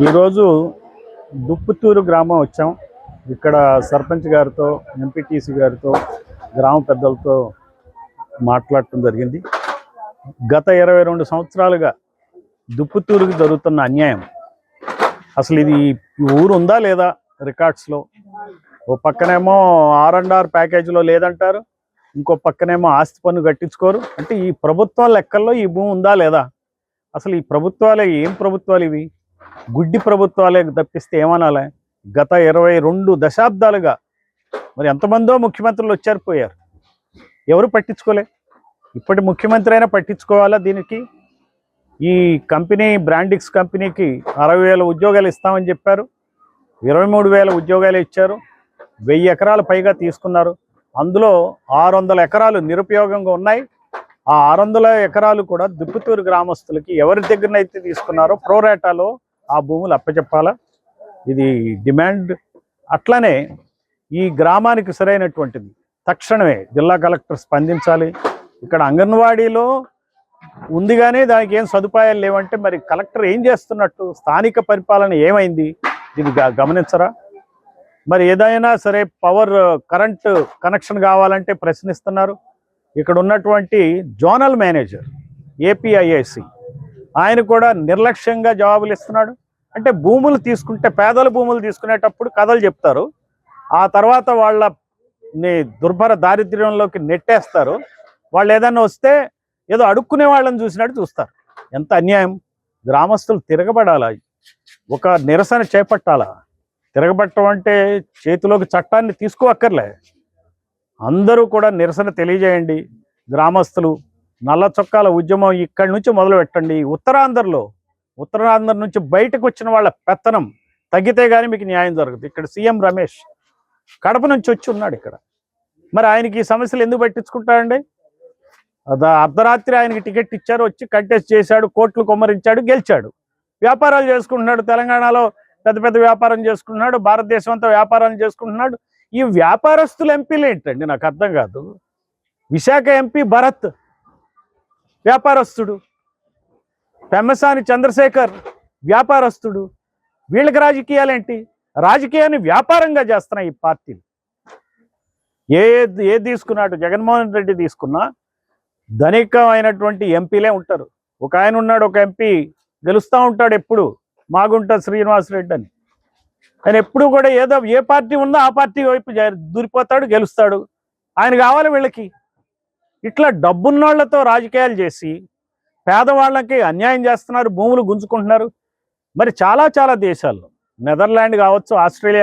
ఈరోజు దుప్పుతూరు గ్రామం వచ్చాం. ఇక్కడ సర్పంచ్ గారితో, ఎంపీటీసీ గారితో, గ్రామ పెద్దలతో మాట్లాడటం జరిగింది. గత 22 సంవత్సరాలుగా దుప్పుతూరుకి జరుగుతున్న అన్యాయం, అసలు ఇది ఈ ఊరు ఉందా లేదా రికార్డ్స్లో? ఓ పక్కనేమో R&R ప్యాకేజీలో లేదంటారు, ఇంకో పక్కనేమో ఆస్తి పన్ను కట్టించుకోరు. అంటే ఈ ప్రభుత్వాల లెక్కల్లో ఈ భూమి ఉందా లేదా? అసలు ఈ ప్రభుత్వాలే ఏం ప్రభుత్వాలు ఇవి? గుడ్డి ప్రభుత్వాలే తప్పిస్తే ఏమనాలి? గత 22 దశాబ్దాలుగా మరి ఎంతమందో ముఖ్యమంత్రులు వచ్చారు పోయారు, ఎవరు పట్టించుకోలే. ఇప్పటి ముఖ్యమంత్రి అయినా పట్టించుకోవాలా దీనికి? ఈ కంపెనీ బ్రాండిక్స్ కంపెనీకి 60,000 ఉద్యోగాలు ఇస్తామని చెప్పారు, 23,000 ఉద్యోగాలు ఇచ్చారు, 1000 ఎకరాలు పైగా తీసుకున్నారు. అందులో 600 ఎకరాలు నిరుపయోగంగా ఉన్నాయి. ఆ 600 ఎకరాలు కూడా దుప్పుతూరు గ్రామస్తులకి ఎవరి దగ్గరనైతే తీసుకున్నారో ప్రోరేటాలో ఆ భూములు అప్పచెప్పాలా, ఇది డిమాండ్. అట్లనే ఈ గ్రామానికి సరైనటువంటిది తక్షణమే జిల్లా కలెక్టర్ స్పందించాలి. ఇక్కడ అంగన్వాడీలో ఉంది కానీ దానికి ఏం సదుపాయాలు లేవంటే మరి కలెక్టర్ ఏం చేస్తున్నట్టు? స్థానిక పరిపాలన ఏమైంది? ఇది గమనించరా? మరి ఏదైనా సరే పవర్ కరెంటు కనెక్షన్ కావాలంటే ప్రశ్నిస్తున్నారు. ఇక్కడ ఉన్నటువంటి జోనల్ మేనేజర్ ఏపీఐఐసి ఆయన కూడా నిర్లక్ష్యంగా జవాబులు ఇస్తున్నాడు. అంటే భూములు తీసుకుంటే, పేదల భూములు తీసుకునేటప్పుడు కథలు చెప్తారు, ఆ తర్వాత వాళ్ళని దుర్భర దారిద్ర్యంలోకి నెట్టేస్తారు. వాళ్ళు ఏదైనా వస్తే ఏదో అడుక్కునే వాళ్ళని చూసినట్టు చూస్తారు. ఎంత అన్యాయం! గ్రామస్తులు తిరగబడాలా, ఒక నిరసన చేపట్టాలా. తిరగబట్టడం అంటే చేతిలోకి చట్టాన్ని తీసుకోవక్కర్లే, అందరూ కూడా నిరసన తెలియజేయండి. గ్రామస్తులు నల్ల చొక్కాల ఉద్యమం ఇక్కడి నుంచి మొదలు పెట్టండి. ఉత్తరాంధ్ర నుంచి బయటకు వచ్చిన వాళ్ళ పెత్తనం తగ్గితే కానీ మీకు న్యాయం జరుగుతుంది. ఇక్కడ సీఎం రమేష్ కడప నుంచి వచ్చి ఉన్నాడు ఇక్కడ, మరి ఆయనకి ఈ సమస్యలు ఎందుకు పట్టించుకుంటాడండి? అర్ధరాత్రి ఆయనకి టికెట్ ఇచ్చారు, వచ్చి కంటెస్ట్ చేశాడు, కోట్లు కొమ్మరించాడు, గెలిచాడు, వ్యాపారాలు చేసుకుంటున్నాడు. తెలంగాణలో పెద్ద పెద్ద వ్యాపారం చేసుకుంటున్నాడు, భారతదేశం అంతా వ్యాపారాలు చేసుకుంటున్నాడు. ఈ వ్యాపారస్తులు ఎంపీలు ఏంటండి? నాకు అర్థం కాదు. విశాఖ ఎంపీ భరత్ వ్యాపారస్తుడు, పెమ్మసాని చంద్రశేఖర్ వ్యాపారస్తుడు. వీళ్ళకి రాజకీయాలేంటి? రాజకీయాన్ని వ్యాపారంగా చేస్తున్నాయి ఈ పార్టీలు. ఏ తీసుకున్నాడు? జగన్మోహన్ రెడ్డి తీసుకున్నా ధనికమైనటువంటి ఎంపీలే ఉంటారు. ఒక ఆయన ఉన్నాడు, ఒక ఎంపీ గెలుస్తూ ఉంటాడు ఎప్పుడు, మాగుంట శ్రీనివాసరెడ్డి అని. ఆయన ఎప్పుడు కూడా ఏదో ఏ పార్టీ ఉందో ఆ పార్టీ వైపు దూరిపోతాడు, గెలుస్తాడు. ఆయన కావాలి వీళ్ళకి. ఇట్లా డబ్బున్నోళ్లతో రాజకీయాలు చేసి పేదవాళ్ళకి అన్యాయం చేస్తున్నారు, భూములు గుంజుకుంటున్నారు. మరి చాలా దేశాల్లో, నెదర్లాండ్ కావచ్చు, ఆస్ట్రేలియా